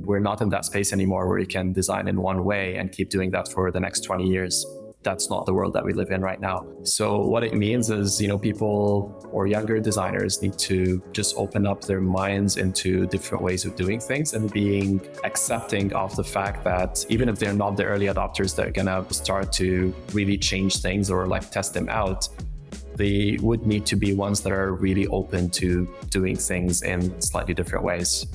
We're not in that space anymore where you can design in one way and keep doing that for the next 20 years. That's not the world that we live in right now. So what it means is, people or younger designers need to just open up their minds into different ways of doing things and being accepting of the fact that even if they're not the early adopters that are gonna start to really change things or like test them out, they would need to be ones that are really open to doing things in slightly different ways.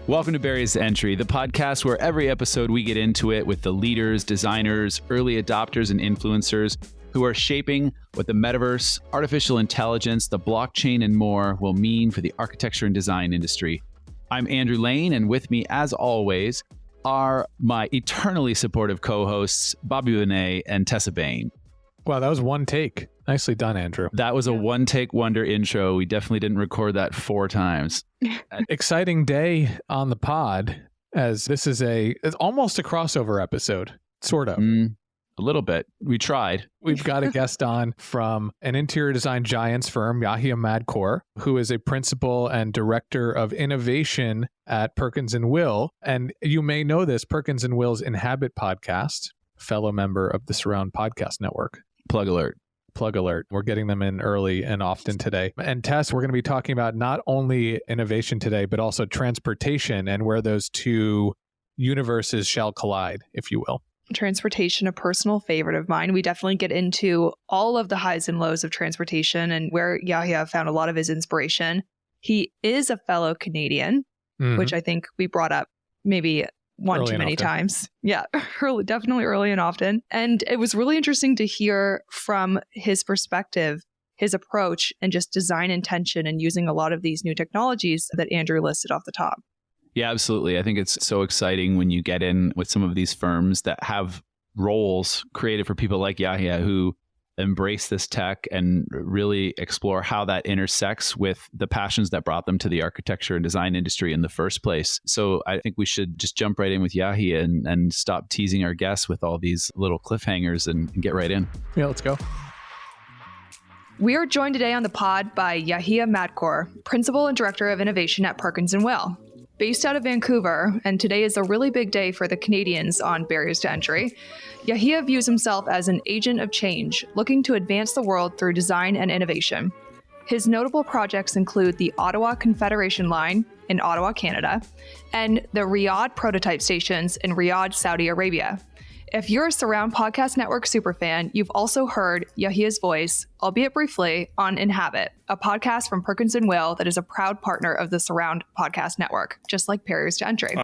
Welcome to Barriers to Entry, the podcast where every episode we get into it with the leaders, designers, early adopters, and influencers who are shaping what the metaverse, artificial intelligence, the blockchain, and more will mean for the architecture and design industry. I'm Andrew Lane, and with me, as always, are my eternally supportive co-hosts, Bonett and Tessa Bain. Wow, that was one take. Nicely done, Andrew. That was a one-take wonder intro. We definitely didn't record that 4 times. Exciting day on the pod, as this is it's almost a crossover episode, sort of. A little bit. We tried. We've got a guest on from an interior design giants firm, Yehia Madkour, who is a principal and director of innovation at Perkins Will. And you may know this, Perkins Will's Inhabit podcast, fellow member of the Surround Podcast Network. Plug alert. We're getting them in early and often today. And Tess, we're going to be talking about not only innovation today, but also transportation and where those two universes shall collide, if you will. Transportation, a personal favorite of mine. We definitely get into all of the highs and lows of transportation and where Yehia found a lot of his inspiration. He is a fellow Canadian, which I think we brought up maybe one too many times. Yeah, definitely early and often. And it was really interesting to hear from his perspective, his approach, and just design intention and using a lot of these new technologies that Andrew listed off the top. Yeah, absolutely. I think it's so exciting when you get in with some of these firms that have roles created for people like Yehia who embrace this tech and really explore how that intersects with the passions that brought them to the architecture and design industry in the first place. So I think we should just jump right in with Yehia and stop teasing our guests with all these little cliffhangers and get right in. Yeah, let's go. We are joined today on the pod by Yehia Madkour, Principal and Director of Innovation at Perkins Will. Based out of Vancouver, and today is a really big day for the Canadians on Barriers to Entry, Yehia views himself as an agent of change, looking to advance the world through design and innovation. His notable projects include the Ottawa Confederation Line in Ottawa, Canada, and the Riyadh prototype stations in Riyadh, Saudi Arabia. If you're a Surround Podcast Network superfan, you've also heard Yehia's voice, albeit briefly, on Inhabit, a podcast from Perkins Will that is a proud partner of the Surround Podcast Network, just like Barriers to Entry.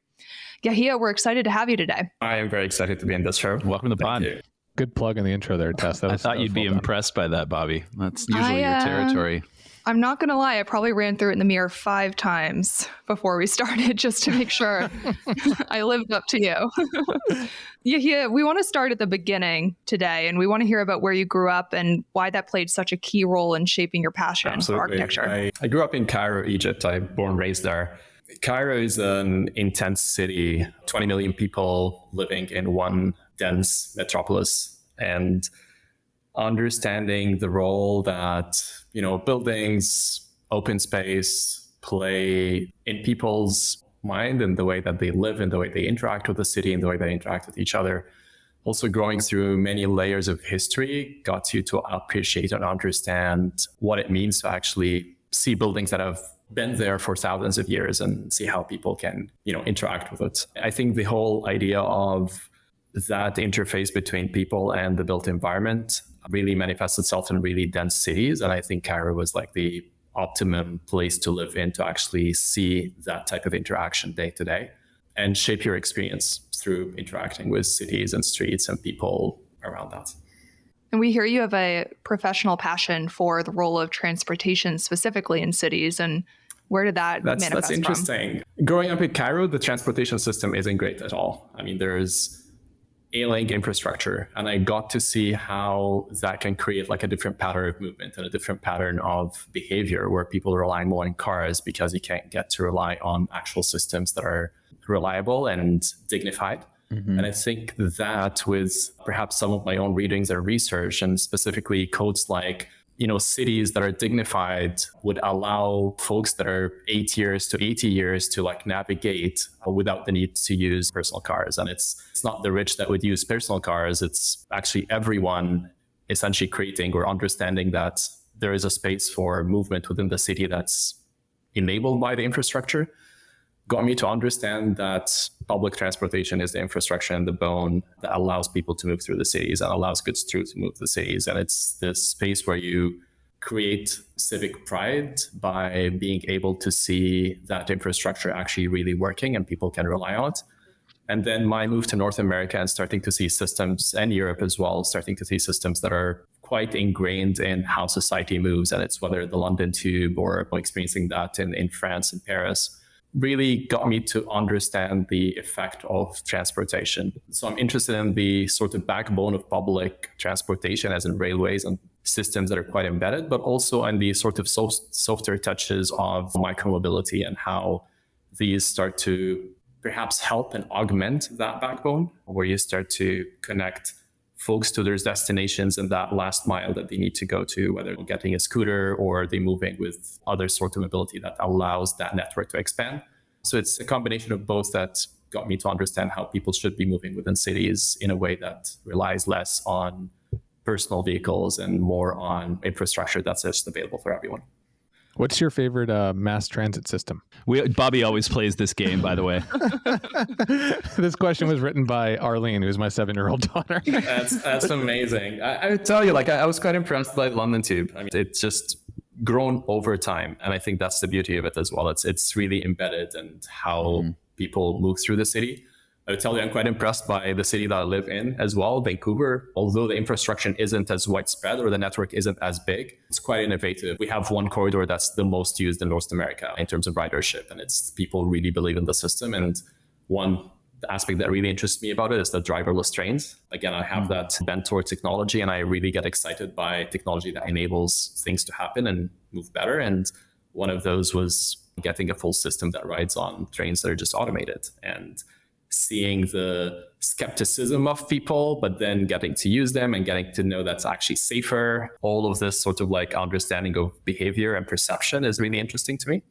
Yehia, we're excited to have you today. I am very excited to be in this show. Welcome to the pod. Good plug in the intro there, Tess. I thought you'd be impressed by that, Bobby. That's usually your territory. I'm not going to lie. I probably ran through it in the mirror 5 times before we started just to make sure I lived up to you. Yehia, we want to start at the beginning today, and we want to hear about where you grew up and why that played such a key role in shaping your passion for architecture. I grew up in Cairo, Egypt. I'm born and raised there. Cairo is an intense city, 20 million people living in one dense metropolis. And understanding the role that, buildings, open space play in people's mind and the way that they live and the way they interact with the city and the way they interact with each other. Also growing through many layers of history got you to appreciate and understand what it means to actually see buildings that have been there for thousands of years and see how people can, interact with it. I think the whole idea of that interface between people and the built environment really manifests itself in really dense cities. And I think Cairo was like the optimum place to live in to actually see that type of interaction day to day and shape your experience through interacting with cities and streets and people around that. And we hear you have a professional passion for the role of transportation specifically in cities. And where did that manifest from? That's interesting. Growing up in Cairo, the transportation system isn't great at all. I mean, there's ailing infrastructure, and I got to see how that can create like a different pattern of movement and a different pattern of behavior where people rely more on cars because you can't get to rely on actual systems that are reliable and dignified. Mm-hmm. And I think that with perhaps some of my own readings and research, and specifically codes like, cities that are dignified would allow folks that are 8 years to 80 years to like navigate without the need to use personal cars. And it's not the rich that would use personal cars. It's actually everyone essentially creating or understanding that there is a space for movement within the city that's enabled by the infrastructure. Got me to understand that public transportation is the infrastructure and the bone that allows people to move through the cities and allows goods to move the cities. And it's this space where you create civic pride by being able to see that infrastructure actually really working and people can rely on it. And then my move to North America and starting to see systems, and Europe as well, starting to see systems that are quite ingrained in how society moves. And it's whether the London Tube or experiencing that in France and Paris, really got me to understand the effect of transportation. So I'm interested in the sort of backbone of public transportation, as in railways and systems that are quite embedded, but also in the sort of softer touches of micromobility and how these start to perhaps help and augment that backbone, where you start to connect folks to their destinations and that last mile that they need to go to, whether they're getting a scooter or they're moving with other sort of mobility that allows that network to expand. So it's a combination of both that got me to understand how people should be moving within cities in a way that relies less on personal vehicles and more on infrastructure that's just available for everyone. What's your favorite mass transit system? Bobby always plays this game, by the way. This question was written by Arlene, who's my 7-year-old daughter. That's amazing. I would tell you, I was quite impressed by the London Tube. I mean, it's just grown over time. And I think that's the beauty of it as well. It's really embedded in how people move through the city. I would tell you, I'm quite impressed by the city that I live in as well, Vancouver. Although the infrastructure isn't as widespread or the network isn't as big, it's quite innovative. We have one corridor that's the most used in North America in terms of ridership, and it's people really believe in the system. And one aspect that really interests me about it is the driverless trains. Again, I have that bent toward technology, and I really get excited by technology that enables things to happen and move better. And one of those was getting a full system that rides on trains that are just automated, and seeing the skepticism of people, but then getting to use them and getting to know that's actually safer. All of this sort of understanding of behavior and perception is really interesting to me.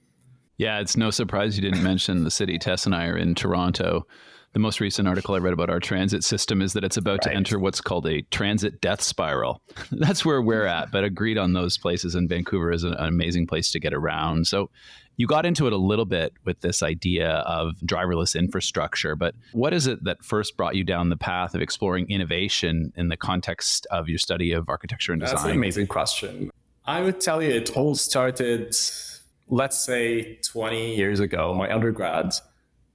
Yeah, it's no surprise you didn't mention the city. Tess and I are in Toronto. The most recent article I read about our transit system is that it's about to enter what's called a transit death spiral. That's where we're at, but agreed on those places. And Vancouver is an amazing place to get around. So you got into it a little bit with this idea of driverless infrastructure, but what is it that first brought you down the path of exploring innovation in the context of your study of architecture and design? That's an amazing question. I would tell you it all started, let's say 20 years ago, my undergrad.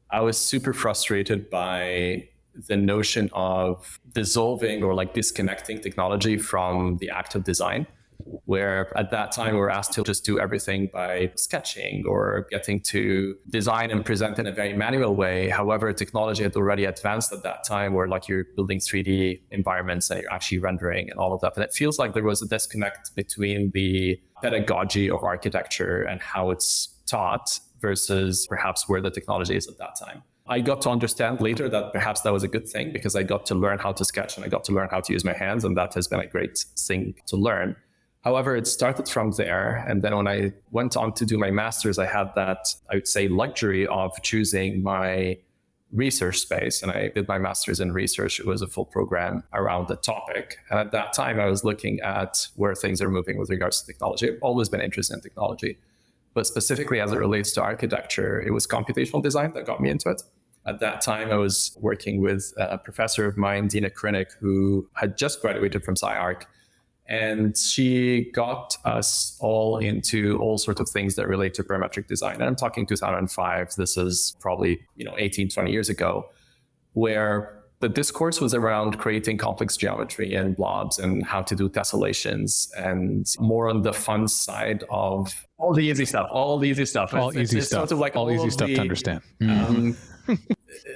I was super frustrated by the notion of dissolving or disconnecting technology from the act of design, where at that time we were asked to just do everything by sketching or getting to design and present in a very manual way. However, technology had already advanced at that time where you're building 3D environments and you're actually rendering and all of that. And it feels like there was a disconnect between the pedagogy of architecture and how it's taught versus perhaps where the technology is at that time. I got to understand later that perhaps that was a good thing because I got to learn how to sketch and I got to learn how to use my hands, and that has been a great thing to learn. However, it started from there. And then when I went on to do my master's, I had that, I would say, luxury of choosing my research space. And I did my master's in research. It was a full program around the topic. And at that time, I was looking at where things are moving with regards to technology. I've always been interested in technology. But specifically as it relates to architecture, it was computational design that got me into it. At that time, I was working with a professor of mine, Dina Krennick, who had just graduated from SciArc. And she got us all into all sorts of things that relate to parametric design. And I'm talking 2005. This is probably 18, 20 years ago, where the discourse was around creating complex geometry and blobs and how to do tessellations and more on the fun side of all the easy stuff. All easy stuff to understand.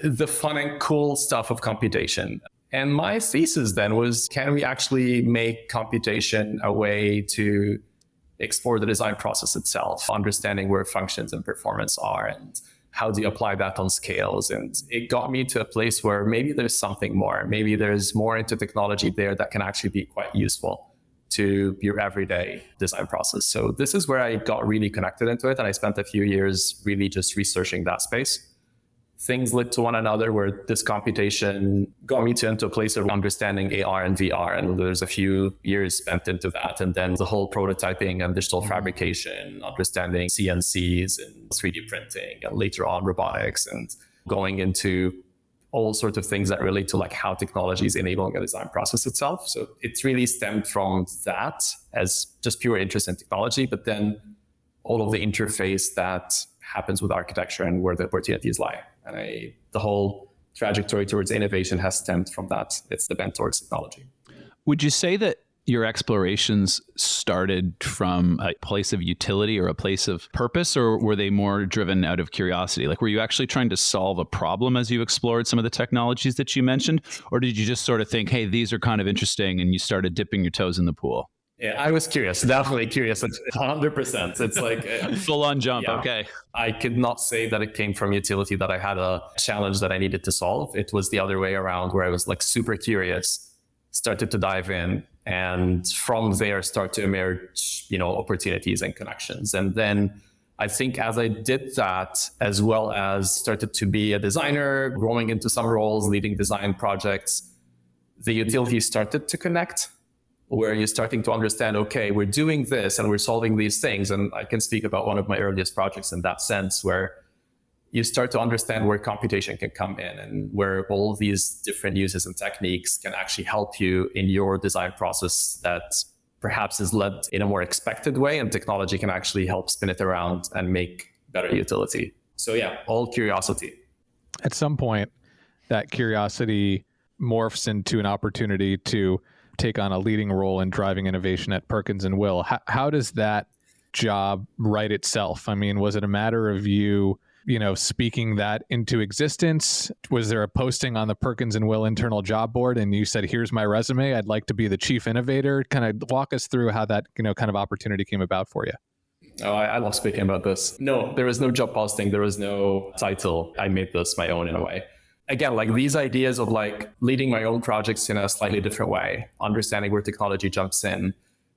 The fun and cool stuff of computation. And my thesis then was, can we actually make computation a way to explore the design process itself, understanding where functions and performance are, and how do you apply that on scales? And it got me to a place where maybe there's something more. Maybe there's more into technology there that can actually be quite useful to your everyday design process. So this is where I got really connected into it. And I spent a few years really just researching that space. Things led to one another where this computation got me into a place of understanding AR and VR. And there's a few years spent into that. And then the whole prototyping and digital fabrication, understanding CNCs and 3D printing, and later on robotics, and going into all sorts of things that relate to like how technology is enabling a design process itself. So it's really stemmed from that as just pure interest in technology, but then all of the interface that happens with architecture and where the opportunities lie. And the whole trajectory towards innovation has stemmed from that. It's the bent towards technology. Would you say that your explorations started from a place of utility or a place of purpose, or were they more driven out of curiosity? Like, were you actually trying to solve a problem as you explored some of the technologies that you mentioned? Or did you just sort of think, hey, these are kind of interesting, and you started dipping your toes in the pool? Yeah, I was curious, definitely curious, 100%. It's like full on jump. Yeah. Okay. I could not say that it came from utility, that I had a challenge that I needed to solve. It was the other way around, where I was like super curious, started to dive in, and from there start to emerge, opportunities and connections. And then I think as I did that, as well as started to be a designer, growing into some roles, leading design projects, the utility started to connect, where you're starting to understand, okay, we're doing this and we're solving these things. And I can speak about one of my earliest projects in that sense, where you start to understand where computation can come in and where all these different uses and techniques can actually help you in your design process that perhaps is led in a more expected way, and technology can actually help spin it around and make better utility. So yeah, all curiosity. At some point, that curiosity morphs into an opportunity to take on a leading role in driving innovation at Perkins and Will. How does that job write itself? I mean, was it a matter of you speaking that into existence? Was there a posting on the Perkins and Will internal job board and you said, here's my resume, I'd like to be the chief innovator? Kind of walk us through how that, kind of opportunity came about for you. Oh, I love speaking about this. No, there was no job posting. There was no title. I made this my own in a way. Again, like these ideas of like leading my own projects in a slightly different way, understanding where technology jumps in,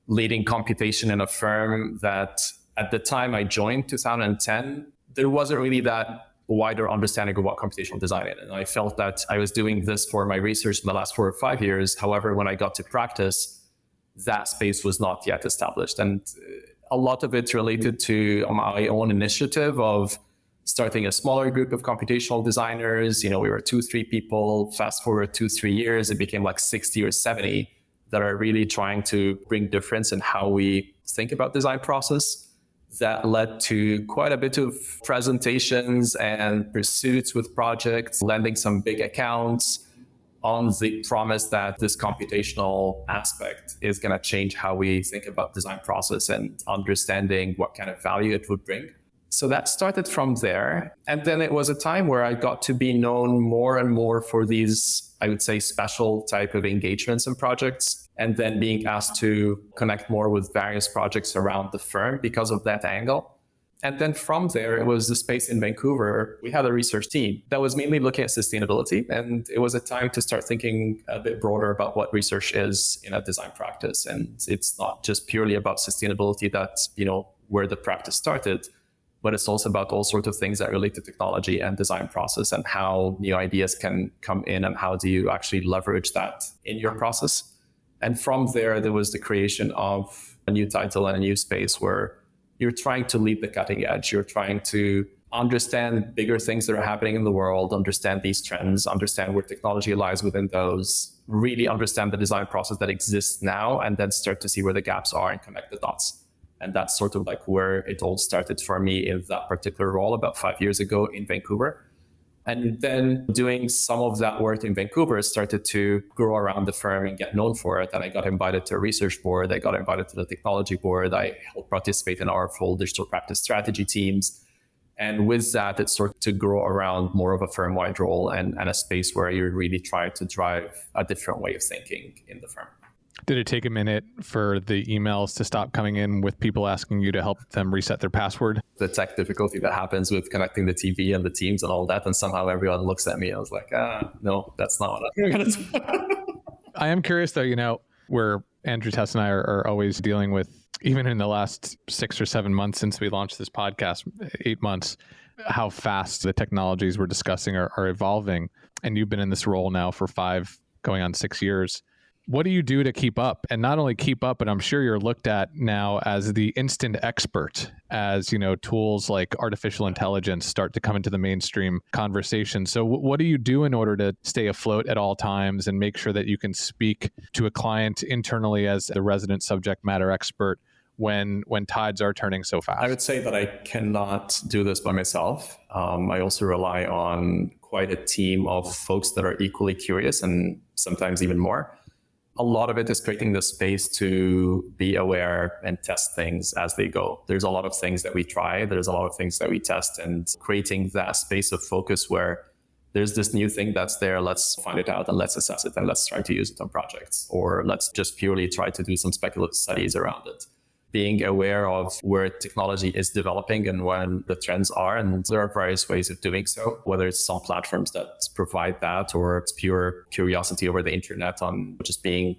leading computation in a firm that at the time I joined 2010, there wasn't really that wider understanding of what computational design is. And I felt that I was doing this for my research in the last 4 or 5 years. However, when I got to practice, that space was not yet established. And a lot of it's related to my own initiative of starting a smaller group of computational designers. We were 2-3 people. Fast forward 2-3 years, it became like 60 or 70 that are really trying to bring difference in how we think about design process. That led to quite a bit of presentations and pursuits with projects, landing some big accounts on the promise that this computational aspect is going to change how we think about design process and understanding what kind of value it would bring. So that started from there. And then it was a time where I got to be known more and more for these, I would say, special type of engagements and projects, and then being asked to connect more with various projects around the firm because of that angle. And then from there, it was the space in Vancouver. We had a research team that was mainly looking at sustainability. And it was a time to start thinking a bit broader about what research is in a design practice. And it's not just purely about sustainability that's, where the practice started, but it's also about all sorts of things that relate to technology and design process and how new ideas can come in and how do you actually leverage that in your process. And from there was the creation of a new title and a new space where you're trying to lead the cutting edge. You're trying to understand bigger things that are happening in the world, understand these trends, understand where technology lies within those, really understand the design process that exists now, and then start to see where the gaps are and connect the dots. And that's sort of like where it all started for me in that particular role about 5 years ago in Vancouver. And then doing some of that work in Vancouver started to grow around the firm and get known for it. And I got invited to a research board. I got invited to the technology board. I helped participate in our full digital practice strategy teams. And with that, it started to grow around more of a firm-wide role and a space where you really try to drive a different way of thinking in the firm. Did it take a minute for the emails to stop coming in with people asking you to help them reset their password? The tech difficulty that happens with connecting the TV and the Teams and all that, and somehow everyone looks at me. I was like, no, that's not what I'm going to do. I am curious though, we're Andrew, Tess, and I are always dealing with, even in the last 6 or 7 months since we launched this podcast, 8 months, how fast the technologies we're discussing are evolving. And you've been in this role now for 5, going on 6 years. What do you do to keep up? And not only keep up, but I'm sure you're looked at now as the instant expert as, tools like artificial intelligence start to come into the mainstream conversation. So what do you do in order to stay afloat at all times and make sure that you can speak to a client internally as the resident subject matter expert when tides are turning so fast? I would say that I cannot do this by myself. I also rely on quite a team of folks that are equally curious and sometimes even more. A lot of it is creating the space to be aware and test things as they go. There's a lot of things that we try. There's a lot of things that we test, and creating that space of focus where there's this new thing that's there. Let's find it out and let's assess it and let's try to use it on projects, or let's just purely try to do some speculative studies around it. Being aware of where technology is developing and when the trends are. And there are various ways of doing so, whether it's some platforms that provide that or it's pure curiosity over the internet on just being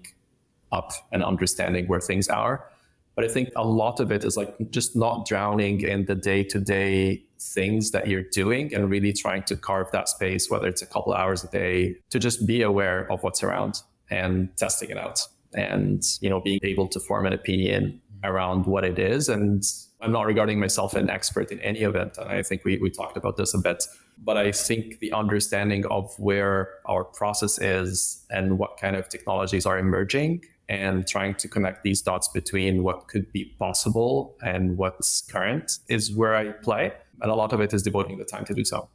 up and understanding where things are. But I think a lot of it is like just not drowning in the day-to-day things that you're doing and really trying to carve that space, whether it's a couple hours a day, to just be aware of what's around and testing it out and, being able to form an opinion around what it is. And I'm not regarding myself an expert in any event. And I think we talked about this a bit, but I think the understanding of where our process is and what kind of technologies are emerging and trying to connect these dots between what could be possible and what's current is where I play. And a lot of it is devoting the time to do so.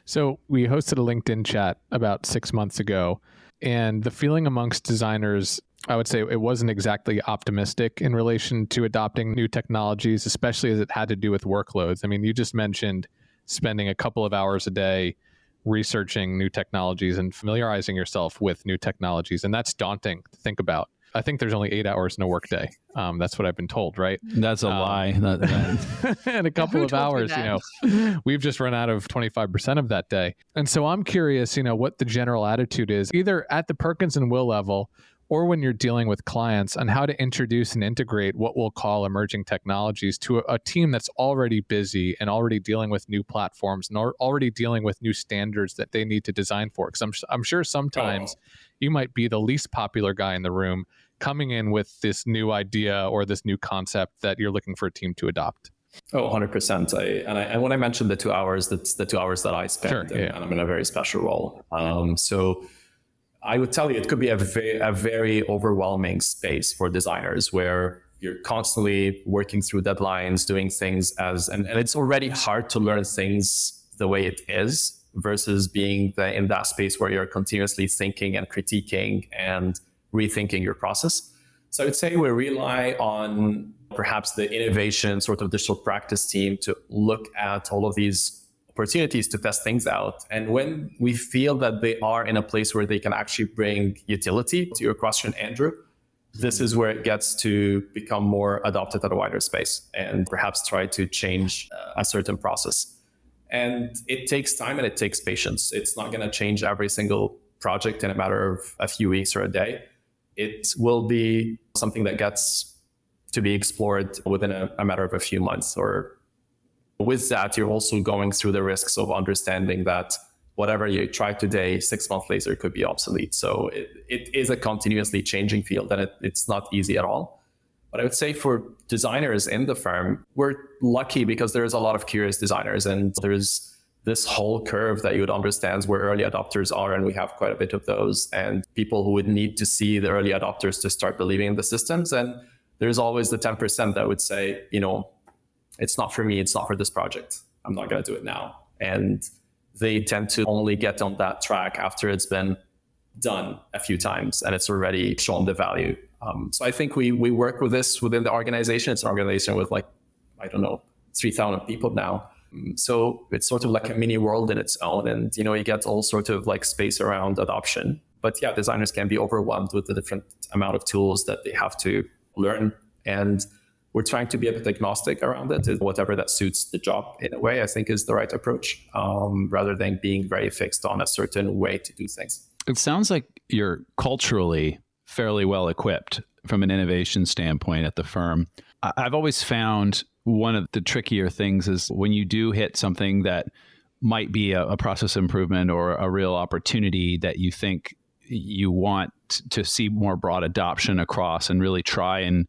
So we hosted a LinkedIn chat about 6 months ago, and the feeling amongst designers, I would say it wasn't exactly optimistic in relation to adopting new technologies, especially as it had to do with workloads. I mean, you just mentioned spending a couple of hours a day researching new technologies and familiarizing yourself with new technologies. And that's daunting to think about. I think there's only 8 hours in a workday. That's what I've been told, right? That's a lie. And a couple of hours, we've just run out of 25% of that day. And so I'm curious, what the general attitude is, either at the Perkins and Will level or when you're dealing with clients, on how to introduce and integrate what we'll call emerging technologies to a team that's already busy and already dealing with new platforms and already dealing with new standards that they need to design for. Because I'm sure sometimes you might be the least popular guy in the room coming in with this new idea or this new concept that you're looking for a team to adopt. Oh, 100%. And when I mentioned the 2 hours, that's the 2 hours that I spend, sure, yeah. And I'm in a very special role. So I would tell you, it could be a very overwhelming space for designers where you're constantly working through deadlines, doing things and it's already hard to learn things the way it is versus being in that space where you're continuously thinking and critiquing and rethinking your process. So I would say we rely on perhaps the innovation sort of digital practice team to look at all of these opportunities to test things out. And when we feel that they are in a place where they can actually bring utility, to your question, Andrew, this is where it gets to become more adopted at a wider space and perhaps try to change a certain process. And it takes time and it takes patience. It's not going to change every single project in a matter of a few weeks or a day. It will be something that gets to be explored within a matter of a few months. Or with that, you're also going through the risks of understanding that whatever you try today, 6 months later, could be obsolete. So it is a continuously changing field, and it's not easy at all. But I would say for designers in the firm, we're lucky because there's a lot of curious designers, and there's this whole curve that you would understand where early adopters are, and we have quite a bit of those, and people who would need to see the early adopters to start believing in the systems. And there's always the 10% that would say, it's not for me, it's not for this project, I'm not going to do it now. And they tend to only get on that track after it's been done a few times and it's already shown the value. So I think we work with this within the organization. It's an organization with 3,000 people now. So it's sort of like a mini world in its own. And, you get all sort of space around adoption. But yeah, designers can be overwhelmed with the different amount of tools that they have to learn. And we're trying to be a bit agnostic around it. Whatever that suits the job in a way, I think is the right approach, rather than being very fixed on a certain way to do things. It sounds like you're culturally fairly well equipped from an innovation standpoint at the firm. I've always found one of the trickier things is when you do hit something that might be a process improvement or a real opportunity that you think you want to see more broad adoption across and really try and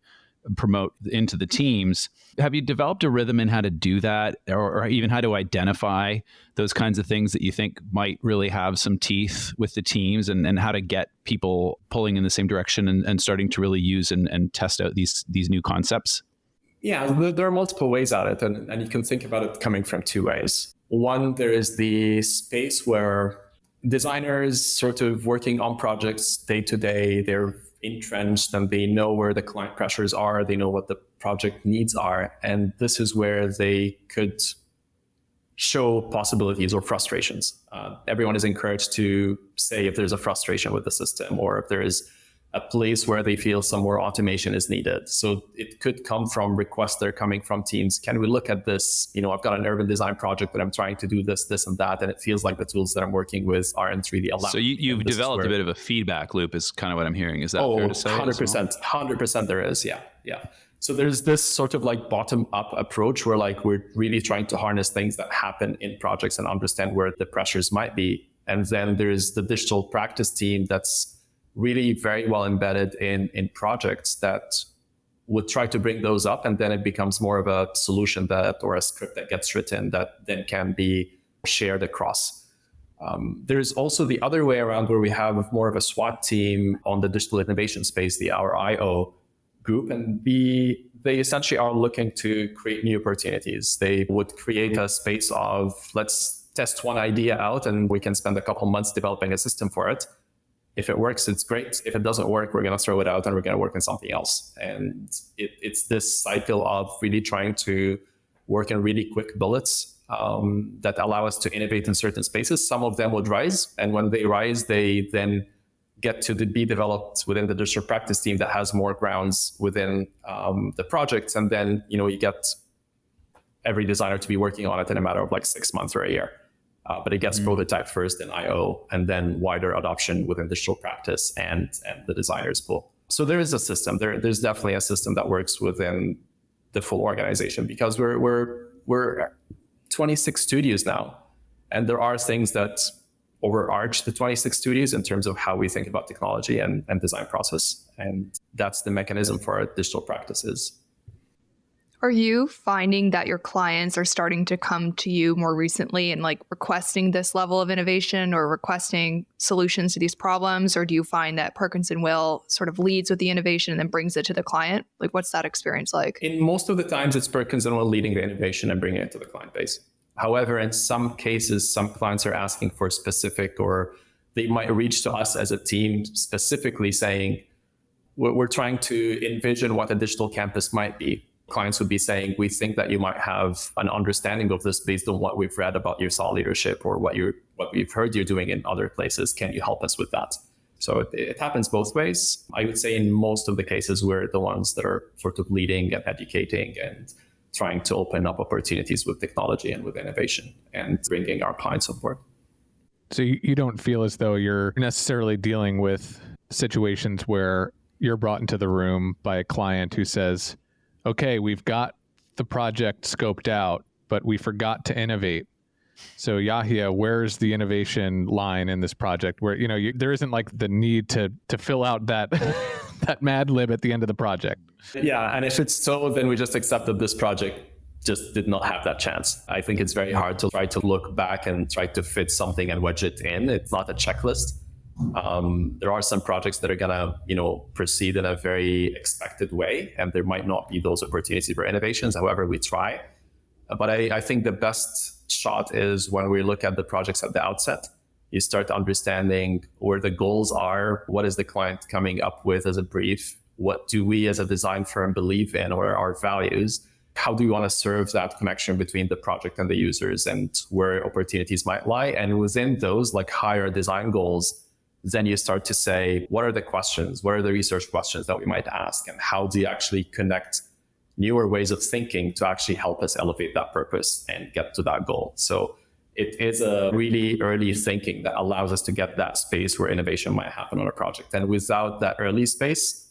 promote into the teams. Have you developed a rhythm in how to do that, or even how to identify those kinds of things that you think might really have some teeth with the teams, and how to get people pulling in the same direction and starting to really use and test out these new concepts? Yeah, there are multiple ways at it, and you can think about it coming from two ways. One, there is the space where designers sort of working on projects day to day, they're entrenched and they know where the client pressures are, they know what the project needs are, and this is where they could show possibilities or frustrations. Everyone is encouraged to say if there's a frustration with the system, or if there is a place where they feel some more automation is needed. So it could come from requests that are coming from teams. Can we look at this? I've got an urban design project that I'm trying to do this, and that, and it feels like the tools that I'm working with aren't really allowed. So you've developed a bit of a feedback loop is kind of what I'm hearing. Is that fair to say? 100% there is. Yeah. So there's this sort of like bottom up approach where like we're really trying to harness things that happen in projects and understand where the pressures might be. And then there's the digital practice team that's really very well embedded in projects that would try to bring those up, and then it becomes more of a solution or a script that gets written that then can be shared across. There's also the other way around where we have more of a SWAT team on the digital innovation space, our IO group, and they essentially are looking to create new opportunities. They would create a space of, let's test one idea out and we can spend a couple months developing a system for it. If it works, it's great. If it doesn't work, we're going to throw it out and we're going to work on something else. And it's this cycle of really trying to work in really quick bullets that allow us to innovate in certain spaces. Some of them would rise. And when they rise, they then get to be developed within the digital practice team that has more grounds within the projects. And then, you get every designer to be working on it in a matter of like 6 months or a year. But it gets prototyped first in IO and then wider adoption within digital practice and the designers pool. So there is a system. There's definitely a system that works within the full organization, because we're 26 studios now. And there are things that overarch the 26 studios in terms of how we think about technology and design process. And that's the mechanism for our digital practices. Are you finding that your clients are starting to come to you more recently and like requesting this level of innovation or requesting solutions to these problems? Or do you find that Perkins & Will sort of leads with the innovation and then brings it to the client? Like, what's that experience like? In most of the times, it's Perkins & Will leading the innovation and bringing it to the client base. However, in some cases, some clients are asking for specific, or they might reach to us as a team specifically saying, we're trying to envision what a digital campus might be. Clients would be saying, we think that you might have an understanding of this based on what we've read about your thought leadership or what we've heard you're doing in other places. Can you help us with that? So it happens both ways. I would say in most of the cases, we're the ones that are sort of leading and educating and trying to open up opportunities with technology and with innovation and bringing our clients on board. So you don't feel as though you're necessarily dealing with situations where you're brought into the room by a client who says, okay, we've got the project scoped out, but we forgot to innovate. So Yehia, where's the innovation line in this project where, there isn't like the need to fill out that that Mad Lib at the end of the project? Yeah. And if it's so, then we just accept that this project just did not have that chance. I think it's very hard to try to look back and try to fit something and wedge it in. It's not a checklist. There are some projects that are gonna, proceed in a very expected way, and there might not be those opportunities for innovations. However, we try. But I think the best shot is when we look at the projects at the outset. You start understanding where the goals are. What is the client coming up with as a brief? What do we as a design firm believe in, or our values? How do we want to serve that connection between the project and the users, and where opportunities might lie? And within those, like higher design goals, then you start to say, what are the questions? What are the research questions that we might ask? And how do you actually connect newer ways of thinking to actually help us elevate that purpose and get to that goal? So it is a really early thinking that allows us to get that space where innovation might happen on a project. And without that early space,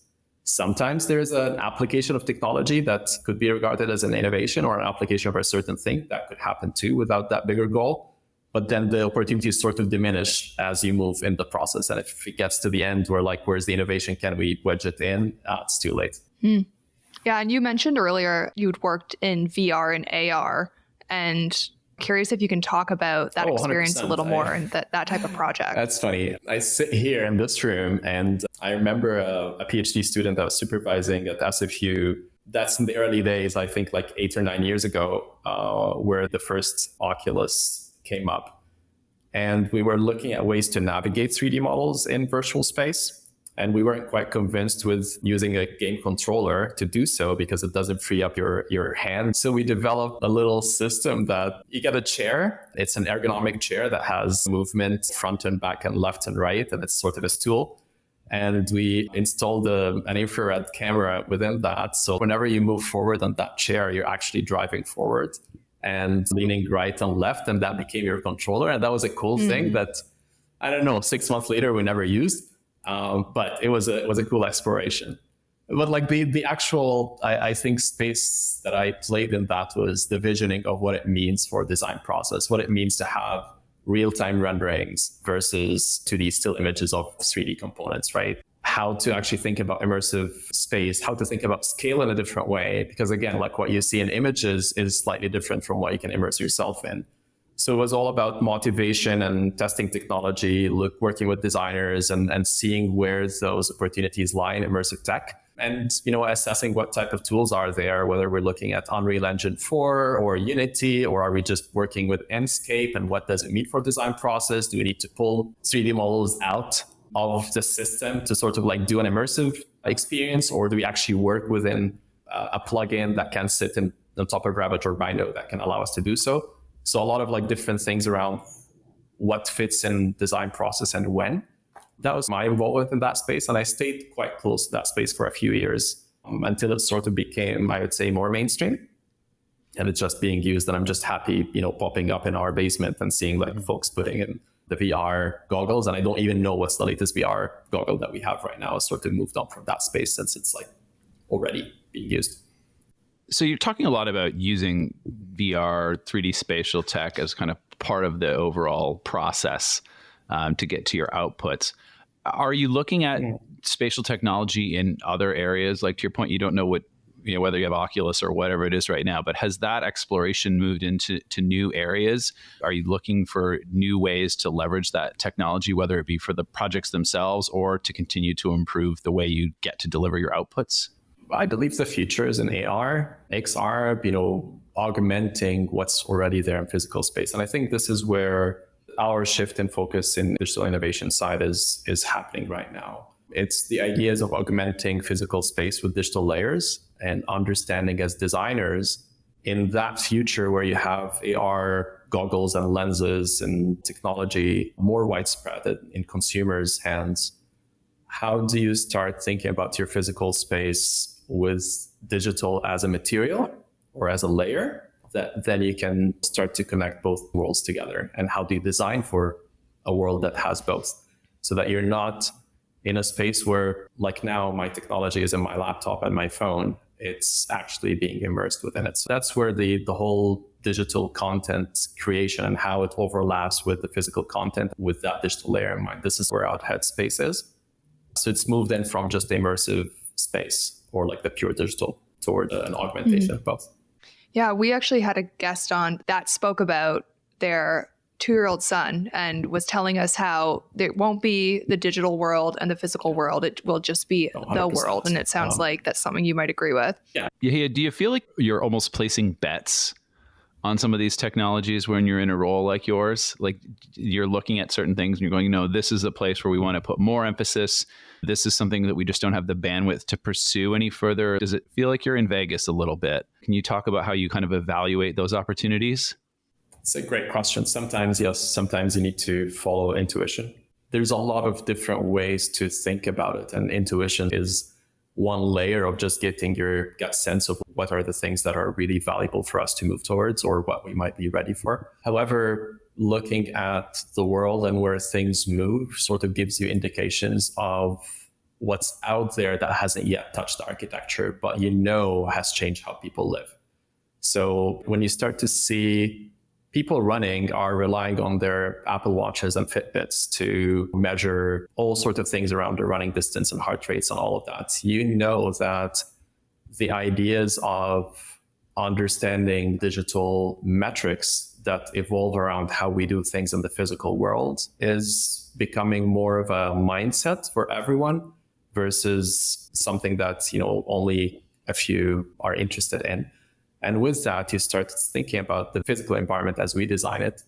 Sometimes there's an application of technology that could be regarded as an innovation or an application of a certain thing that could happen too without that bigger goal. But then the opportunities sort of diminish as you move in the process. And if it gets to the end where like, where's the innovation? Can we wedge it in? It's too late. Yeah. And you mentioned earlier you'd worked in VR and AR, and curious if you can talk about that experience a little more and that type of project. That's funny. I sit here in this room and I remember a PhD student that was supervising at SFU. That's in the early days, I think like 8 or 9 years ago, where the first Oculus came up. And we were looking at ways to navigate 3D models in virtual space. And we weren't quite convinced with using a game controller to do so because it doesn't free up your hand. So we developed a little system that you get a chair. It's an ergonomic chair that has movement front and back and left and right. And it's sort of a stool. And we installed an infrared camera within that. So whenever you move forward on that chair, you're actually driving forward and leaning right and left. And that became your controller. And that was a cool thing that, I don't know, 6 months later, we never used. But it was a cool exploration. But like the actual, I think space that I played in that was the visioning of what it means for design process, what it means to have real-time renderings versus 2D still images of 3D components, right? How to actually think about immersive space, how to think about scale in a different way. Because again, like what you see in images is slightly different from what you can immerse yourself in. So it was all about motivation and testing technology, working with designers and seeing where those opportunities lie in immersive tech. And, assessing what type of tools are there, whether we're looking at Unreal Engine 4 or Unity, or are we just working with Enscape and what does it mean for design process? Do we need to pull 3D models out of the system to sort of like do an immersive experience? Or do we actually work within a plugin that can sit on top of Revit or Rhino that can allow us to do so? So a lot of like different things around what fits in design process and when. That was my involvement in that space. And I stayed quite close to that space for a few years until it sort of became, I would say, more mainstream. And it's just being used. And I'm just happy, popping up in our basement and seeing like folks putting in the VR goggles. And I don't even know what's the latest VR goggle that we have right now. It's sort of moved on from that space since it's like already being used. So you're talking a lot about using VR, 3D spatial tech as kind of part of the overall process to get to your outputs. Are you looking at spatial technology in other areas? Like to your point, you don't know whether you have Oculus or whatever it is right now, but has that exploration moved into new areas? Are you looking for new ways to leverage that technology, whether it be for the projects themselves or to continue to improve the way you get to deliver your outputs? I believe the future is in AR, XR, augmenting what's already there in physical space. And I think this is where our shift in focus in digital innovation side is happening right now. It's the ideas of augmenting physical space with digital layers and understanding as designers in that future where you have AR goggles and lenses and technology more widespread in consumers' hands. How do you start thinking about your physical space with digital as a material or as a layer that then you can start to connect both worlds together? And how do you design for a world that has both so that you're not in a space where like now my technology is in my laptop and my phone, it's actually being immersed within it. So that's where the whole digital content creation and how it overlaps with the physical content with that digital layer in mind. This is where our headspace is. So it's moved in from just immersive space or like the pure digital toward an augmentation of both. Yeah, we actually had a guest on that spoke about their 2-year-old son and was telling us how there won't be the digital world and the physical world. It will just be 100%. The world. And it sounds like that's something you might agree with. Yeah. Yehia, do you feel like you're almost placing bets on some of these technologies when you're in a role like yours? Like you're looking at certain things and you're going, this is a place where we want to put more emphasis. This is something that we just don't have the bandwidth to pursue any further. Does it feel like you're in Vegas a little bit? Can you talk about how you kind of evaluate those opportunities? It's a great question. Sometimes, yes, sometimes you need to follow intuition. There's a lot of different ways to think about it. And intuition is one layer of just getting your gut sense of what are the things that are really valuable for us to move towards or what we might be ready for. However, looking at the world and where things move sort of gives you indications of what's out there that hasn't yet touched the architecture, but has changed how people live. So when you start to see people running are relying on their Apple Watches and Fitbits to measure all sorts of things around the running distance and heart rates and all of that, that the ideas of understanding digital metrics that evolve around how we do things in the physical world is becoming more of a mindset for everyone versus something that, only a few are interested in. And with that, you start thinking about the physical environment as we design it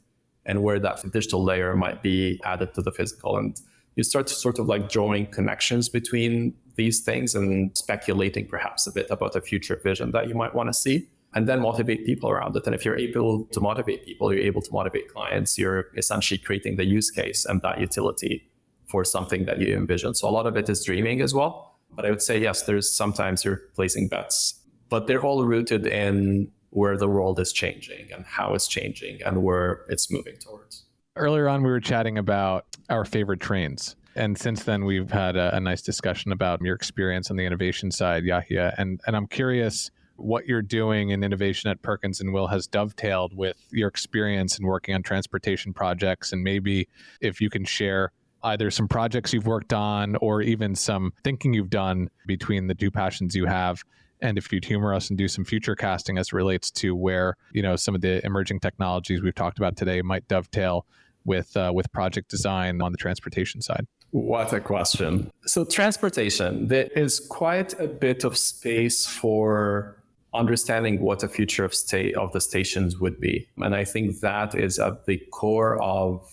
and where that digital layer might be added to the physical. And you start to sort of like drawing connections between these things and speculating perhaps a bit about a future vision that you might want to see, and then motivate people around it. And if you're able to motivate people, you're able to motivate clients, you're essentially creating the use case and that utility for something that you envision. So a lot of it is dreaming as well. But I would say, yes, there's sometimes you're placing bets, but they're all rooted in where the world is changing and how it's changing and where it's moving towards. Earlier on, we were chatting about our favorite trains. And since then, we've had a nice discussion about your experience on the innovation side, Yehia. And I'm curious what you're doing in innovation at Perkins and Will has dovetailed with your experience in working on transportation projects. And maybe if you can share either some projects you've worked on or even some thinking you've done between the two passions you have. And if you'd humor us and do some future casting as it relates to where, some of the emerging technologies we've talked about today might dovetail with project design on the transportation side. What a question. So transportation, there is quite a bit of space for understanding what the future of the stations would be. And I think that is at the core of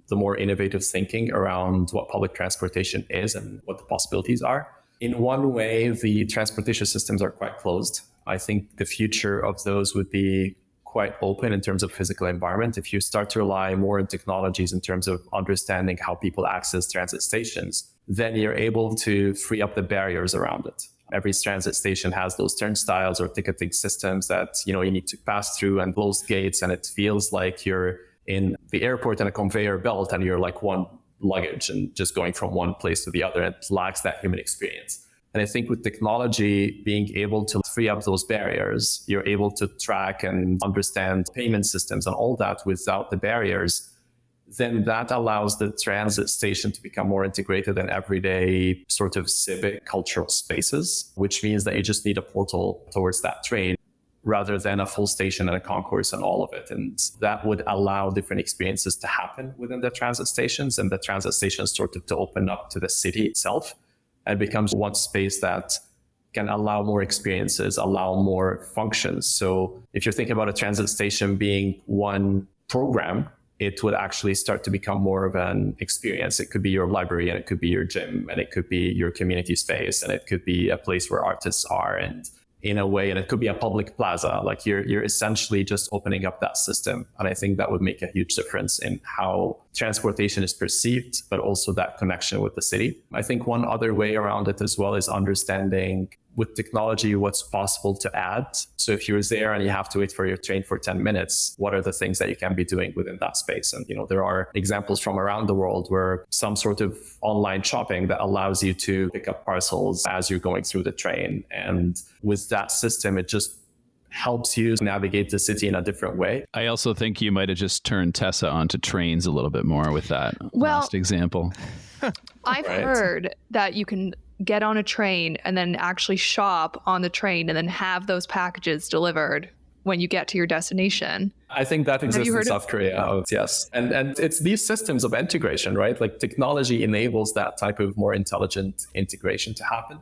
the more innovative thinking around what public transportation is and what the possibilities are. In one way, the transportation systems are quite closed. I think the future of those would be quite open in terms of physical environment. If you start to rely more on technologies in terms of understanding how people access transit stations, then you're able to free up the barriers around it. Every transit station has those turnstiles or ticketing systems that you need to pass through and close gates, and it feels like you're in the airport in a conveyor belt and you're like one luggage and just going from one place to the other. It lacks that human experience. And I think with technology being able to free up those barriers, you're able to track and understand payment systems and all that without the barriers, then that allows the transit station to become more integrated in everyday sort of civic cultural spaces, which means that you just need a portal towards that train rather than a full station and a concourse and all of it. And that would allow different experiences to happen within the transit stations, and the transit stations sort of to open up to the city itself and becomes one space that can allow more experiences, allow more functions. So if you're thinking about a transit station being one program, it would actually start to become more of an experience. It could be your library, and it could be your gym, and it could be your community space, and it could be a place where artists are, and in a way, and it could be a public plaza. Like you're essentially just opening up that system. And I think that would make a huge difference in how transportation is perceived, but also that connection with the city. I think one other way around it as well is understanding with technology what's possible to add. So if you're there and you have to wait for your train for 10 minutes, what are the things that you can be doing within that space? And there are examples from around the world where some sort of online shopping that allows you to pick up parcels as you're going through the train. And with that system, it just helps you navigate the city in a different way. I also think you might have just turned Tessa onto trains a little bit more with that last example. I've heard that you can get on a train and then actually shop on the train and then have those packages delivered when you get to your destination. I think that exists in South Korea. Yes. And it's these systems of integration, right? Like technology enables that type of more intelligent integration to happen.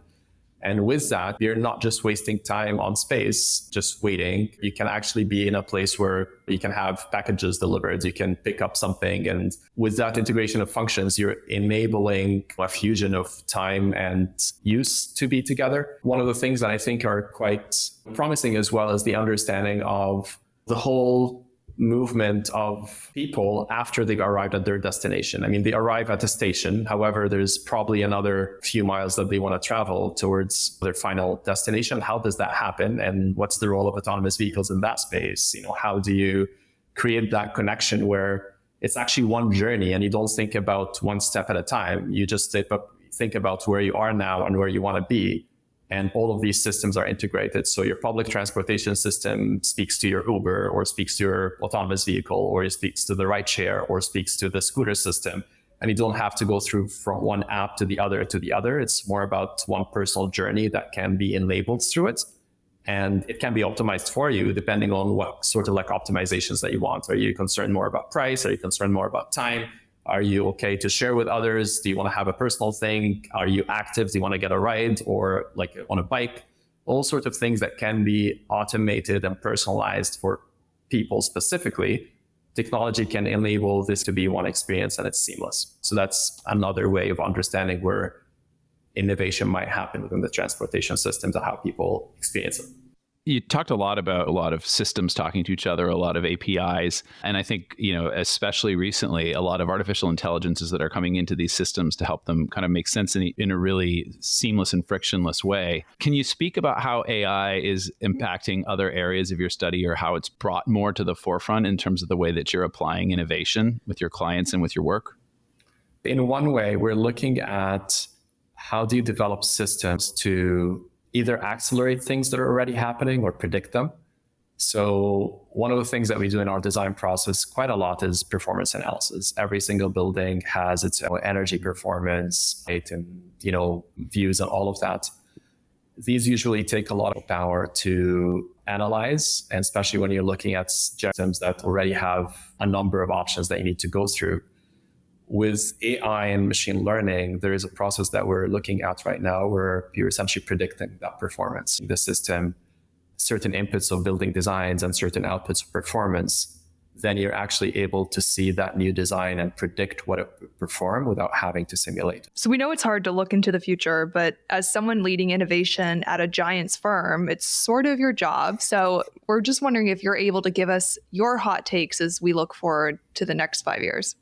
And with that, you're not just wasting time on space, just waiting. You can actually be in a place where you can have packages delivered. You can pick up something. And with that integration of functions, you're enabling a fusion of time and use to be together. One of the things that I think are quite promising as well is the understanding of the whole movement of people after they've arrived at their destination. I mean, they arrive at a station. However, there's probably another few miles that they want to travel towards their final destination. How does that happen? And what's the role of autonomous vehicles in that space? How do you create that connection where it's actually one journey and you don't think about one step at a time? You just step up, think about where you are now and where you want to be. And all of these systems are integrated. So your public transportation system speaks to your Uber, or speaks to your autonomous vehicle, or it speaks to the rideshare, or speaks to the scooter system. And you don't have to go through from one app to the other to the other. It's more about one personal journey that can be enabled through it. And it can be optimized for you depending on what sort of like optimizations that you want. Are you concerned more about price? Are you concerned more about time? Are you okay to share with others? Do you want to have a personal thing? Are you active? Do you want to get a ride or like on a bike? All sorts of things that can be automated and personalized for people specifically. Technology can enable this to be one experience and it's seamless. So that's another way of understanding where innovation might happen within the transportation systems and how people experience it. You talked a lot about a lot of systems talking to each other, a lot of APIs. And I think, especially recently, a lot of artificial intelligences that are coming into these systems to help them kind of make sense in a really seamless and frictionless way. Can you speak about how AI is impacting other areas of your study, or how it's brought more to the forefront in terms of the way that you're applying innovation with your clients and with your work? In one way, we're looking at how do you develop systems to either accelerate things that are already happening or predict them. So one of the things that we do in our design process quite a lot is performance analysis. Every single building has its own energy performance, and views and all of that. These usually take a lot of power to analyze, and especially when you're looking at systems that already have a number of options that you need to go through. With AI and machine learning, there is a process that we're looking at right now where you're essentially predicting that performance. The system, certain inputs of building designs and certain outputs of performance, then you're actually able to see that new design and predict what it would perform without having to simulate. So we know it's hard to look into the future, but as someone leading innovation at a giant's firm, it's sort of your job. So we're just wondering if you're able to give us your hot takes as we look forward to the next 5 years.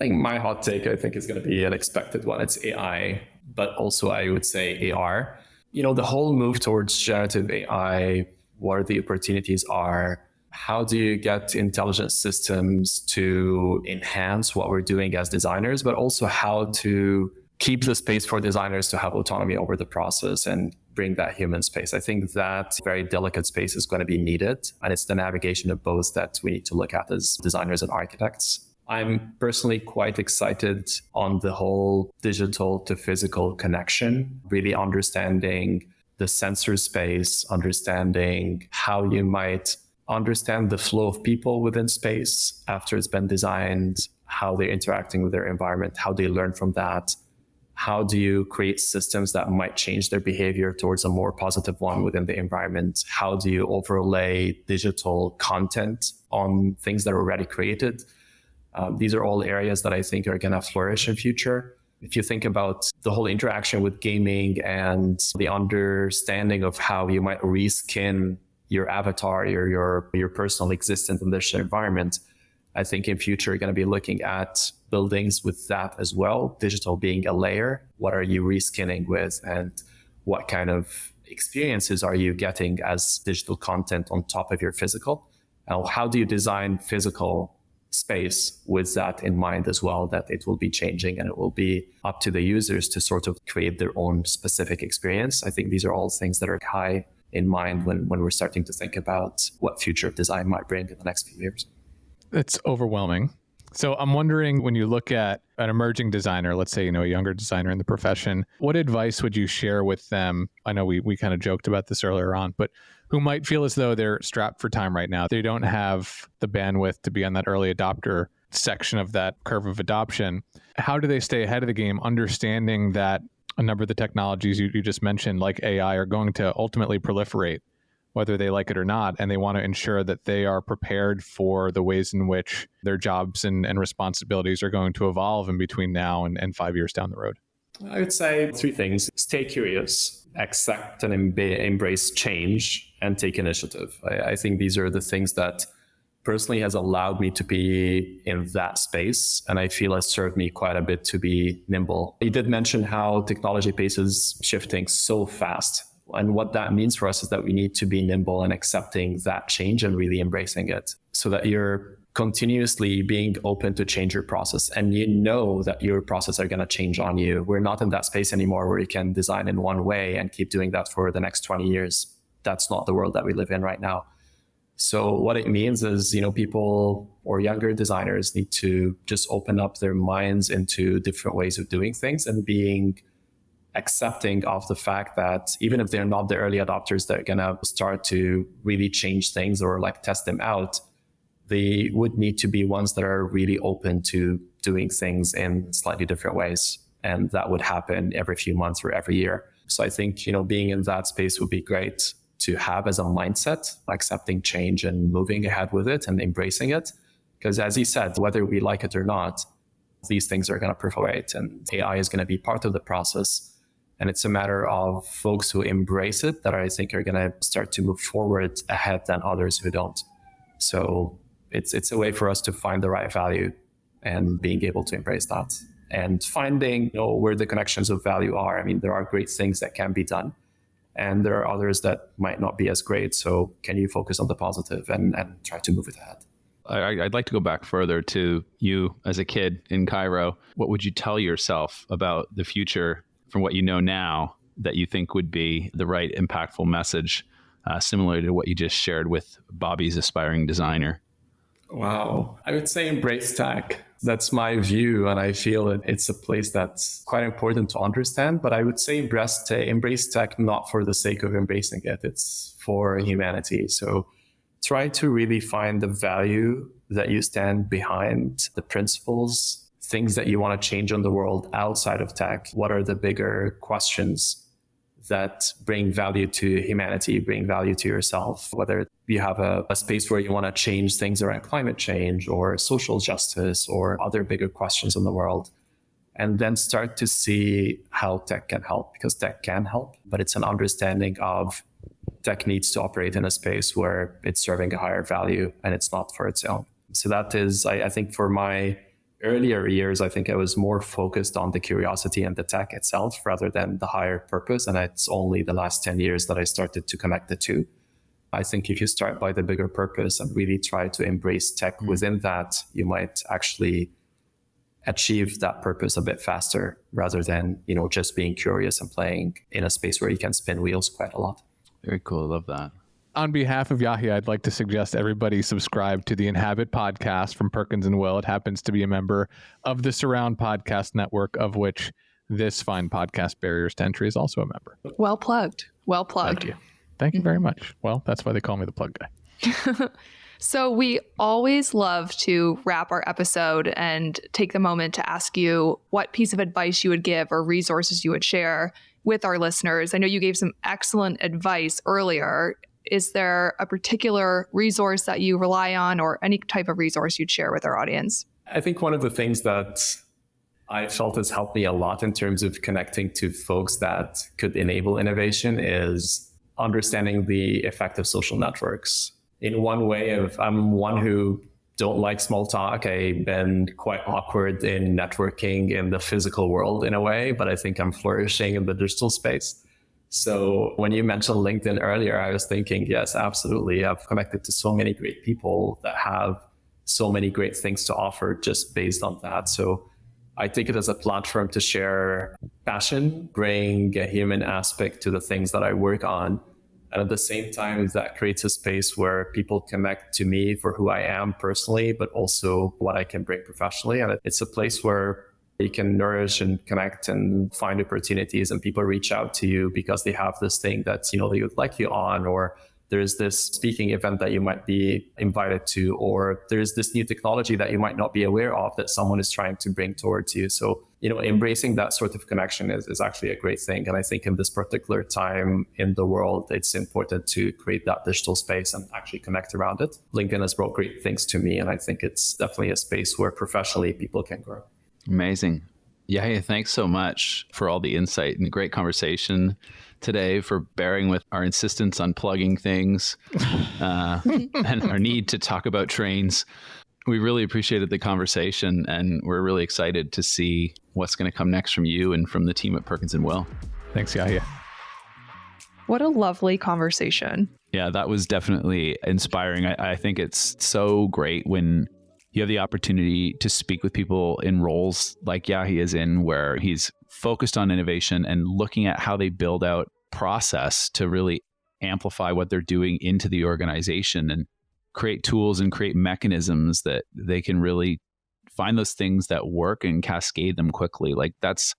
I think my hot take, is going to be an expected one. It's AI, but also I would say AR. The whole move towards generative AI, what the opportunities are, how do you get intelligent systems to enhance what we're doing as designers, but also how to keep the space for designers to have autonomy over the process and bring that human space. I think that very delicate space is going to be needed. And it's the navigation of both that we need to look at as designers and architects. I'm personally quite excited on the whole digital to physical connection, really understanding the sensor space, understanding how you might understand the flow of people within space after it's been designed, how they're interacting with their environment, how they learn from that. How do you create systems that might change their behavior towards a more positive one within the environment? How do you overlay digital content on things that are already created? These are all areas that I think are going to flourish in future. If you think about the whole interaction with gaming and the understanding of how you might reskin your avatar, your personal existence in this environment, I think in future you're going to be looking at buildings with that as well. Digital being a layer. What are you reskinning with, and what kind of experiences are you getting as digital content on top of your physical? How do you design physical space with that in mind as well, that it will be changing and it will be up to the users to sort of create their own specific experience. I think these are all things that are high in mind when we're starting to think about what future of design might bring in the next few years. It's overwhelming. So I'm wondering, when you look at an emerging designer, let's say, a younger designer in the profession, what advice would you share with them? I know we kind of joked about this earlier on, but who might feel as though they're strapped for time right now. They don't have the bandwidth to be on that early adopter section of that curve of adoption. How do they stay ahead of the game, understanding that a number of the technologies you just mentioned, like AI, are going to ultimately proliferate, whether they like it or not, and they want to ensure that they are prepared for the ways in which their jobs and responsibilities are going to evolve in between now and 5 years down the road? I would say 3 things. Stay curious, accept and embrace change, and take initiative. I think these are the things that personally has allowed me to be in that space, and I feel has served me quite a bit to be nimble. You did mention how technology pace is shifting so fast. And what that means for us is that we need to be nimble and accepting that change and really embracing it, so that you're continuously being open to change your process, and you know that your process are going to change on you. We're not in that space anymore where you can design in one way and keep doing that for the next 20 years. That's not the world that we live in right now. So what it means is, people or younger designers need to just open up their minds into different ways of doing things and being accepting of the fact that even if they're not the early adopters that are going to start to really change things or like test them out, they would need to be ones that are really open to doing things in slightly different ways. And that would happen every few months or every year. So I think, being in that space would be great to have as a mindset, accepting change and moving ahead with it and embracing it. Because as he said, whether we like it or not, these things are going to proliferate and AI is going to be part of the process. And it's a matter of folks who embrace it that I think are going to start to move forward ahead than others who don't. So it's a way for us to find the right value and being able to embrace that and finding where the connections of value are. I mean, there are great things that can be done and there are others that might not be as great. So can you focus on the positive and try to move it ahead? I'd like to go back further to you as a kid in Cairo. What would you tell yourself about the future from what you know now that you think would be the right impactful message, similar to what you just shared with Bobby's aspiring designer? Wow. I would say embrace tech. That's my view. And I feel that it's a place that's quite important to understand. But I would say embrace tech not for the sake of embracing it. It's for humanity. So try to really find the value that you stand behind, the principles, things that you want to change on the world outside of tech. What are the bigger questions that bring value to humanity, bring value to yourself, whether you have a space where you want to change things around climate change or social justice or other bigger questions in the world. And then start to see how tech can help, because tech can help, but it's an understanding of tech needs to operate in a space where it's serving a higher value and it's not for its own. So that is, I think for my earlier years, I think I was more focused on the curiosity and the tech itself rather than the higher purpose. And it's only the last 10 years that I started to connect the two. I think if you start by the bigger purpose and really try to embrace tech within that, you might actually achieve that purpose a bit faster rather than, just being curious and playing in a space where you can spin wheels quite a lot. Very cool. I love that. On behalf of Yehia, I'd like to suggest everybody subscribe to the Inhabit podcast from Perkins Will. It happens to be a member of the Surround Podcast Network, of which this fine podcast, Barriers to Entry, is also a member. Well plugged. Well plugged. Thank you. Thank you very much. Well, that's why they call me the plug guy. So we always love to wrap our episode and take the moment to ask you what piece of advice you would give or resources you would share with our listeners. I know you gave some excellent advice earlier. Is there a particular resource that you rely on or any type of resource you'd share with our audience? I think one of the things that I felt has helped me a lot in terms of connecting to folks that could enable innovation is understanding the effect of social networks. In one way, I'm one who don't like small talk. I've been quite awkward in networking in the physical world in a way, but I think I'm flourishing in the digital space. So when you mentioned LinkedIn earlier, I was thinking, yes, absolutely. I've connected to so many great people that have so many great things to offer just based on that. So I take it as a platform to share passion, bring a human aspect to the things that I work on. And at the same time, that creates a space where people connect to me for who I am personally, but also what I can bring professionally. And it's a place where you can nourish and connect and find opportunities, and people reach out to you because they have this thing that, they would like you on, or there's this speaking event that you might be invited to, or there's this new technology that you might not be aware of that someone is trying to bring towards you. So, embracing that sort of connection is actually a great thing. And I think in this particular time in the world, it's important to create that digital space and actually connect around it. LinkedIn has brought great things to me, and I think it's definitely a space where professionally people can grow. Amazing. Yehia, thanks so much for all the insight and the great conversation today, for bearing with our insistence on plugging things and our need to talk about trains. We really appreciated the conversation, and we're really excited to see what's going to come next from you and from the team at Perkins Will. Thanks, Yehia. What a lovely conversation. Yeah, that was definitely inspiring. I think it's so great when you have the opportunity to speak with people in roles like Yehia is in, where he's focused on innovation and looking at how they build out process to really amplify what they're doing into the organization and create tools and create mechanisms that they can really find those things that work and cascade them quickly. Like, that's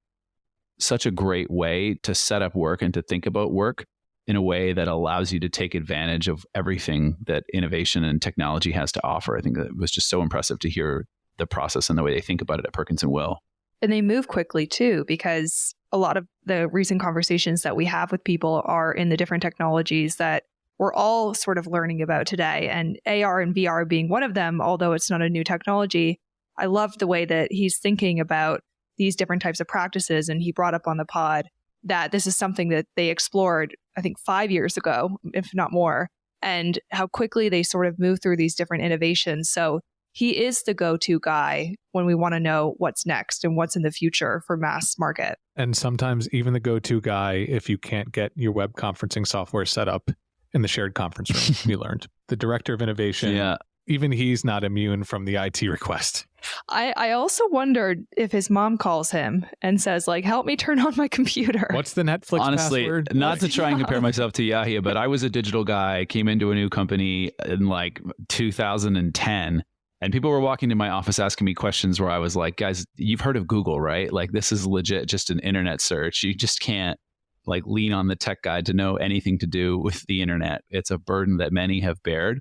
such a great way to set up work and to think about work in a way that allows you to take advantage of everything that innovation and technology has to offer. I think that it was just so impressive to hear the process and the way they think about it at Perkins Will. And they move quickly too, because a lot of the recent conversations that we have with people are in the different technologies that we're all sort of learning about today. And AR and VR being one of them, although it's not a new technology. I love the way that he's thinking about these different types of practices. And he brought up on the pod that this is something that they explored, I think 5 years ago, if not more, and how quickly they sort of move through these different innovations. So he is the go-to guy when we want to know what's next and what's in the future for mass market. And sometimes even the go-to guy if you can't get your web conferencing software set up in the shared conference room, we learned. The director of innovation, even he's not immune from the IT request. I also wondered if his mom calls him and says, like, help me turn on my computer. What's the Netflix Honestly, password? Not to try and compare myself to Yehia, but I was a digital guy, came into a new company in like 2010. And people were walking to my office asking me questions where I was like, guys, you've heard of Google, right? Like, this is legit just an internet search. You just can't like lean on the tech guy to know anything to do with the internet. It's a burden that many have bared.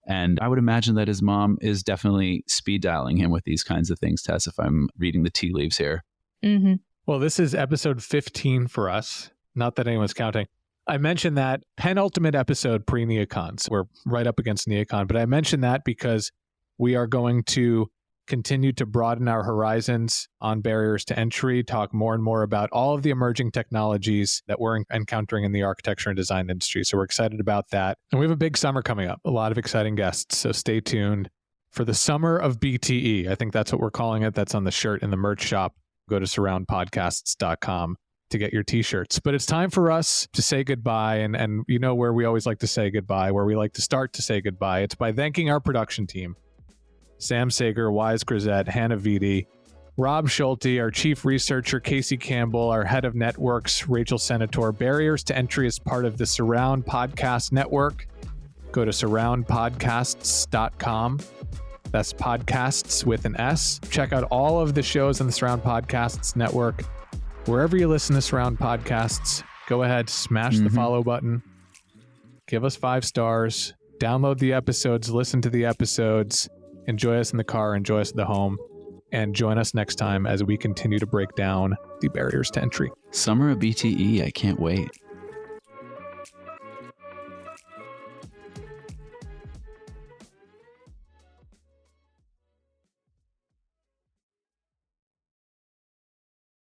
And I would imagine that his mom is definitely speed dialing him with these kinds of things, Tess, if I'm reading the tea leaves here. Mm-hmm. Well, this is episode 15 for us. Not that anyone's counting. I mentioned that penultimate episode pre-Neocons. We're right up against Neocon, but I mentioned that because we are going to continue to broaden our horizons on barriers to entry, talk more and more about all of the emerging technologies that we're encountering in the architecture and design industry. So we're excited about that. And we have a big summer coming up, a lot of exciting guests. So stay tuned for the summer of BTE. I think that's what we're calling it. That's on the shirt in the merch shop. Go to surroundpodcasts.com to get your t-shirts. But it's time for us to say goodbye. And you know where we always like to say goodbye, where we like to start to say goodbye. It's by thanking our production team. Sam Sager, Wize Grazette, Hannah Viti, Rob Schulte, our chief researcher, Kasey Campbell, our head of networks, Rachel Senator. Barriers to entry is part of the Surround Podcast Network. Go to surroundpodcasts.com. That's podcasts with an S. Check out all of the shows on the Surround Podcasts Network. Wherever you listen to Surround Podcasts, go ahead, smash the follow button. Give us 5 stars. Download the episodes, listen to the episodes. Enjoy us in the car, enjoy us at the home, and join us next time as we continue to break down the barriers to entry. Summer of BTE, I can't wait.